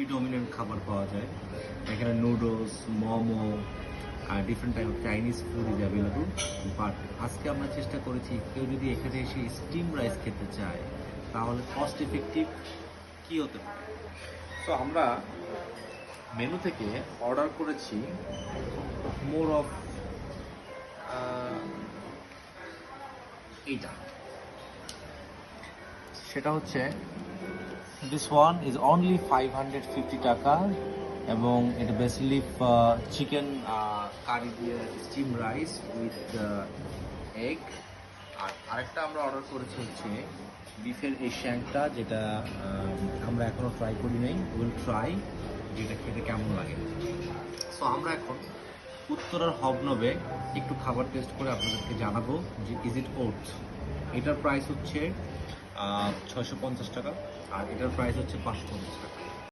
Predominant খাবার পাওয়া যায়। এখানে নুডলস, মোমো আর different type of Chinese food is available. But আজকে আমরা চেষ্টা করেছি কেউ যদি এখানে এসে স্টিম রাইস খেতে চায় তাহলে কস্ট ইফেক্টিভ কী হতে পারে। সো আমরা মেনু থেকে অর্ডার করেছি মোর অফ এইটা, সেটা হচ্ছে দিস ওয়ান ইজ অনলি 550 টাকা এবং এটা বেসিক্যালি চিকেন কারি দিয়ে স্টিম রাইস উইথ এগ। আর আরেকটা আমরা অর্ডার করেছি হচ্ছে বিফের এই শ্যাঙ্কটা, যেটা আমরা এখনও ট্রাই করি নাই, উইল ট্রাই যেটা খেতে কেমন লাগে। সো আমরা এখন উত্তরার হবনবে একটু খাবার টেস্ট করে আপনাদেরকে জানাবো যে ইজ ইট ওটস। এটার প্রাইস হচ্ছে 650 টাকা আর এটার প্রাইস হচ্ছে 550 টাকা।